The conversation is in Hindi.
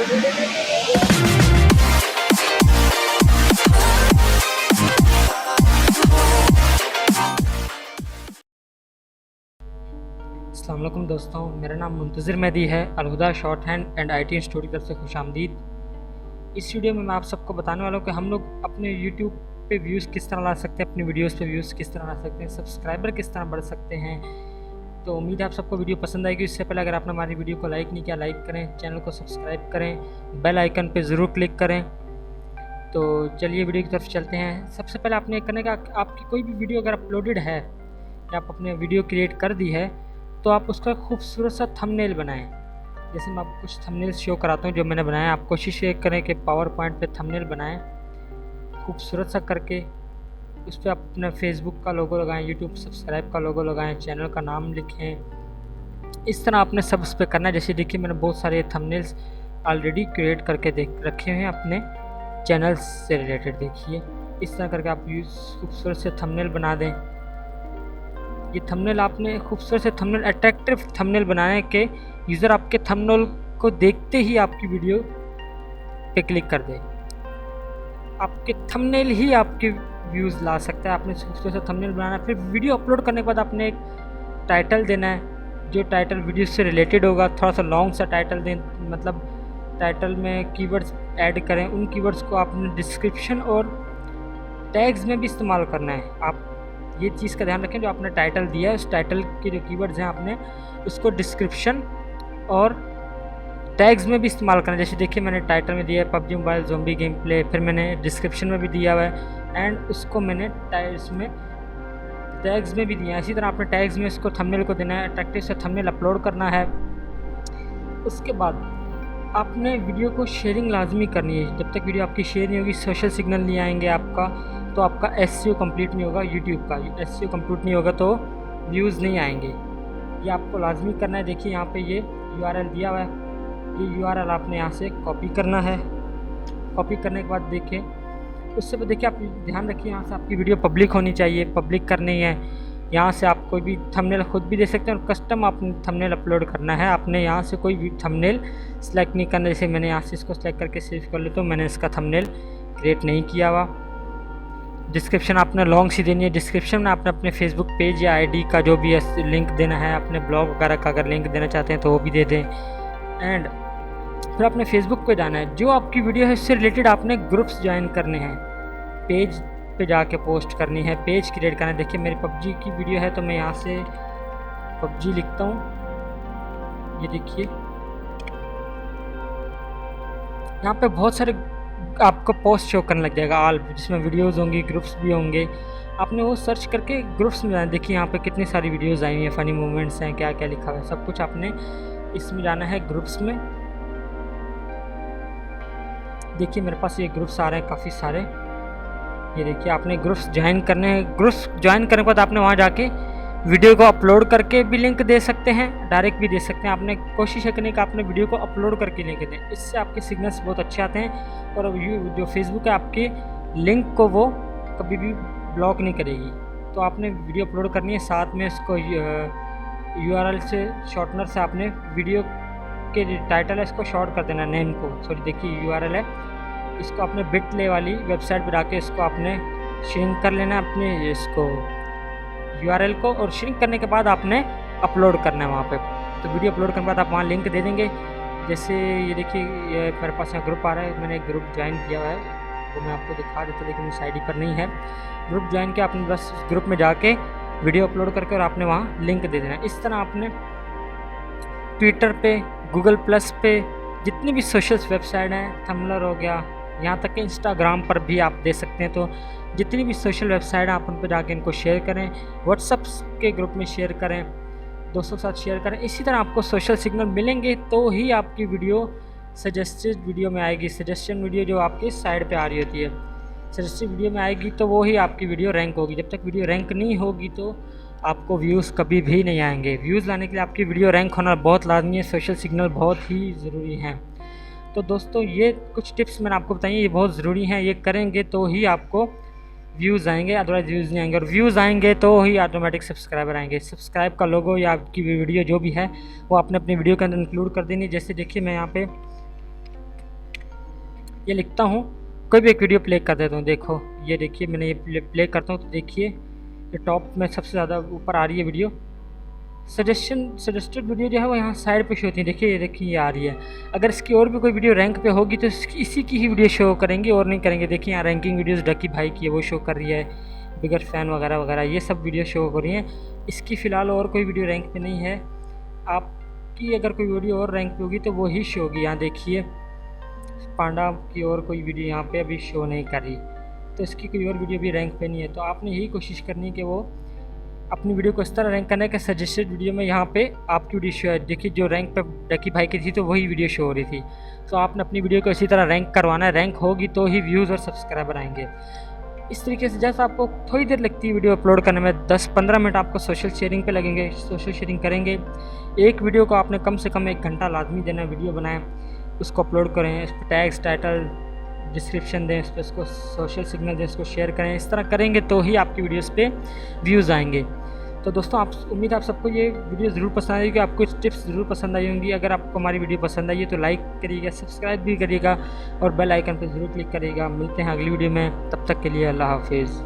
अस्सलाम वालेकुम दोस्तों, मेरा नाम मुंतज़िर मेहदी है। Al Huda short hand and IT institute की तरफ से खुशामदीद। इस वीडियो में मैं आप सबको बताने वाला हूँ कि हम लोग अपने YouTube पे व्यूज़ किस तरह ला सकते हैं, अपनी वीडियोस पे व्यूज़ किस तरह ला सकते हैं, सब्सक्राइबर किस तरह बढ़ सकते हैं। तो उम्मीद है आप सबको वीडियो पसंद आएगी। इससे पहले अगर आपने हमारी वीडियो को लाइक नहीं किया, लाइक करें, चैनल को सब्सक्राइब करें, बेल आइकन पर ज़रूर क्लिक करें। तो चलिए वीडियो की तरफ चलते हैं। सबसे पहले आपने करने का, आपकी कोई भी वीडियो अगर अपलोडेड है या आप अपने वीडियो क्रिएट कर दी है तो आप उसका खूबसूरत सा थंबनेल बनाएं। जैसे मैं आपको कुछ थंबनेल शो कराता हूँ जो मैंने बनाया। आप कोशिश ये करें कि पावर पॉइंट पे थंबनेल बनाएं खूबसूरत सा करके। उस पर आप अपना फेसबुक का लोगो लगाएं, यूट्यूब सब्सक्राइब का लोगो लगाएं, चैनल का नाम लिखें। इस तरह आपने सब उस पर करना है। जैसे देखिए मैंने बहुत सारे थंबनेल्स ऑलरेडी क्रिएट करके रखे हुए हैं अपने चैनल से रिलेटेड। देखिए इस तरह करके आप खूबसूरत से थंबनेल बना दें। ये थंबनेल आपने खूबसूरत से थंबनेल, अट्रैक्टिव थंबनेल बनाने के यूज़र आपके थंबनेल को देखते ही आपकी वीडियो पे क्लिक कर दे। आपके थंबनेल ही आपके व्यूज़ ला सकता है। आपने खूबसूरत से थंबनेल बनाना है। फिर वीडियो अपलोड करने के बाद आपने एक टाइटल देना है जो टाइटल वीडियो से रिलेटेड होगा। थोड़ा सा लॉन्ग सा टाइटल दें, मतलब टाइटल में कीवर्ड्स ऐड करें। उन कीवर्ड्स को आपने डिस्क्रिप्शन और टैग्स में भी इस्तेमाल करना है। आप ये चीज़ का ध्यान रखें, जो आपने टाइटल दिया है उस टाइटल के जो कीवर्ड्स हैं आपने उसको डिस्क्रिप्शन और टैग्स में भी इस्तेमाल करना है। जैसे देखिए मैंने टाइटल में दिया है PUBG mobile zombie game play, फिर मैंने डिस्क्रिप्शन में भी दिया हुआ है एंड उसको मैंने इसमें टैग्स में भी दिया है। इसी तरह आपने टैग्स में इसको थंबनेल को देना है, अट्रैक्टिव से थंबनेल अपलोड करना है। उसके बाद आपने वीडियो को शेयरिंग लाजमी करनी है। जब तक वीडियो आपकी शेयर नहीं होगी, सोशल सिग्नल नहीं आएंगे आपका, तो आपका SEO कंप्लीट नहीं होगा। यूट्यूब का SEO कंप्लीट नहीं होगा तो व्यूज़ नहीं आएंगे। ये आपको लाजमी करना है। देखिए यहाँ पे ये URL दिया हुआ है। ये URL आपने यहाँ से कॉपी करना है। कॉपी करने के बाद देखिए उससे देखिए आप ध्यान रखिए, यहाँ से आपकी वीडियो पब्लिक होनी चाहिए। पब्लिक करनी है। यहाँ से आप कोई भी थंबनेल खुद भी दे सकते हैं और कस्टम आपने थंबनेल अपलोड करना है। आपने यहाँ से कोई भी थंबनेल सेलेक्ट नहीं करना। जैसे मैंने यहाँ से इसको सेलेक्ट करके सेव कर लेता हूँ, मैंने इसका थंबनेल क्रिएट नहीं किया हुआ। डिस्क्रिप्शन आपने लॉन्ग सी देनी है। डिस्क्रिप्शन में आपने अपने फेसबुक पेज या ID का जो भी लिंक देना है, अपने ब्लॉग वगैरह का अगर लिंक देना चाहते हैं तो वो भी दे दें। एंड फिर आपने फेसबुक पे जाना है। जो आपकी वीडियो है उससे रिलेटेड आपने ग्रुप्स ज्वाइन करने हैं, पेज पे जाके पोस्ट करनी है, पेज क्रिएट करना है। देखिए मेरी PUBG की वीडियो है तो मैं यहाँ से PUBG लिखता हूँ। ये देखिए यहाँ पे बहुत सारे आपको पोस्ट शो करने लग जाएगा ऑल, जिसमें वीडियोस होंगी, ग्रुप्स भी होंगे। आपने वो सर्च करके ग्रुप्स में जाना। देखिए यहाँ पे कितनी सारी वीडियोस आई हुई हैं, फ़नी मोमेंट्स हैं, क्या क्या लिखा हुआ है, सब कुछ आपने इसमें जाना है ग्रुप्स में। देखिए मेरे पास ये ग्रुप्स आ रहे हैं काफ़ी सारे। ये देखिए आपने ग्रुप्स ज्वाइन करने हैं। ग्रुप्स ज्वाइन करने के बाद आपने वहाँ जाके वीडियो को अपलोड करके भी लिंक दे सकते हैं, डायरेक्ट भी दे सकते हैं। आपने कोशिश करनी कि आपने वीडियो को अपलोड करके लिंक दें। इससे आपके सिग्नल्स बहुत अच्छे आते हैं और जो फेसबुक है आपके लिंक को वो कभी भी ब्लॉक नहीं करेगी। तो आपने वीडियो अपलोड करनी है, साथ में इसको URL से शॉर्टनर से आपने वीडियो के टाइटल है इसको शॉर्ट कर देना, नेम को। सॉरी देखिए URL है, इसको आपने Bitly वाली वेबसाइट पर आके इसको आपने श्रिंक कर लेना है अपने इसको URL को, और श्रिंक करने के बाद आपने अपलोड करना है वहाँ पे। तो वीडियो अपलोड करने के बाद आप वहाँ लिंक दे देंगे। जैसे ये देखिए ये मेरे पास यहाँ ग्रुप आ रहा है, मैंने एक ग्रुप ज्वाइन किया हुआ है, वो मैं आपको दिखा देता, लेकिन इस ID पर नहीं है। ग्रुप ज्वाइन किया आपने, बस ग्रुप में जाके वीडियो अपलोड करके और आपने वहाँ लिंक दे देना। इस तरह आपने ट्विटर पे, Google+ पे, जितनी भी सोशल वेबसाइट हैं, थंबनेल हो गया, यहाँ तक कि इंस्टाग्राम पर भी आप दे सकते हैं। तो जितनी भी सोशल वेबसाइट हैं आप उन पर जाके इनको शेयर करें, व्हाट्सएप के ग्रुप में शेयर करें, दोस्तों के साथ शेयर करें। इसी तरह आपको सोशल सिग्नल मिलेंगे तो ही आपकी वीडियो सजेस्टेड वीडियो में आएगी। सजेशन वीडियो जो आपकी साइड पे आ रही होती है, सजेस्टेड वीडियो में आएगी तो वो ही आपकी वीडियो रैंक होगी। जब तक वीडियो रैंक नहीं होगी तो आपको व्यूज़ कभी भी नहीं आएंगे। व्यूज़ लाने के लिए आपकी वीडियो रैंक होना बहुत लाजमी है। सोशल सिग्नल बहुत ही ज़रूरी हैं। तो दोस्तों ये कुछ टिप्स मैंने आपको बताई, ये बहुत ज़रूरी हैं। ये करेंगे तो ही आपको व्यूज़ आएंगे, अदरवाइज़ व्यूज़ नहीं आएंगे। और व्यूज़ आएंगे तो ही ऑटोमेटिक सब्सक्राइबर आएंगे। सब्सक्राइब का लोगो या आपकी वीडियो जो भी है वो आपने अपनी वीडियो के अंदर इंक्लूड कर देनी। जैसे देखिए मैं यहाँ पे ये लिखता हूँ, कोई भी एक वीडियो प्ले कर देता हूँ। देखो ये देखिए, मैंने ये प्ले करता हूँ तो देखिए ये टॉप में सबसे ज़्यादा ऊपर आ रही है वीडियो। सजेस्टेड वीडियो जो है वो यहाँ साइड पे शो होती है। देखिए ये देखिए ये आ रही है। अगर इसकी और भी कोई वीडियो रैंक पे होगी तो इसी की ही वीडियो शो करेंगे और नहीं करेंगे। देखिए यहाँ रैंकिंग वीडियोस डकी भाई की है वो शो कर रही है, बिगर फैन वगैरह वगैरह ये सब वीडियो शो हो रही हैं। इसकी फ़िलहाल और कोई वीडियो रैंक पे नहीं है। आपकी अगर कोई वीडियो और रैंक पे होगी तो वो ही शो होगी। यहाँ देखिए पांडा की और कोई वीडियो यहाँ पे अभी शो नहीं कर रही, तो इसकी कोई और वीडियो भी रैंक पे नहीं है। तो आपने यही कोशिश करनी है कि वो अपनी वीडियो को इस तरह रैंक करना है कि सजेस्टेड वीडियो में यहाँ पे आपकी वीडियो शो है। देखिए जो रैंक पे डकी भाई की थी तो वही वीडियो शो हो रही थी। तो आपने अपनी वीडियो को इसी तरह रैंक करवाना है। रैंक होगी तो ही व्यूज़ और सब्सक्राइबर आएंगे। इस तरीके से जैसा आपको थोड़ी देर लगती है वीडियो अपलोड करने में, 10-15 मिनट आपको सोशल शेयरिंग पे लगेंगे। सोशल शेयरिंग करेंगे, एक वीडियो को आपने कम से कम 1 घंटा लाजमी देना है। वीडियो बनाएं, उसको अपलोड करें, इस पर टैग्स, टाइटल, डिस्क्रिप्शन दें, इस पर इसको सोशल सिग्नल दें, इसको शेयर करें। इस तरह करेंगे तो ही आपकी वीडियोज़ पे व्यूज़ आएंगे। तो दोस्तों आप उम्मीद है आप सबको ये वीडियो ज़रूर पसंद आएगी, आपको कुछ टिप्स ज़रूर पसंद आई होंगी। अगर आपको हमारी वीडियो पसंद आई है तो लाइक करिएगा, सब्सक्राइब भी करिएगा और बेल आइकन पर ज़रूर क्लिक करिएगा। मिलते हैं अगली वीडियो में, तब तक के लिए अल्लाह हाफिज़।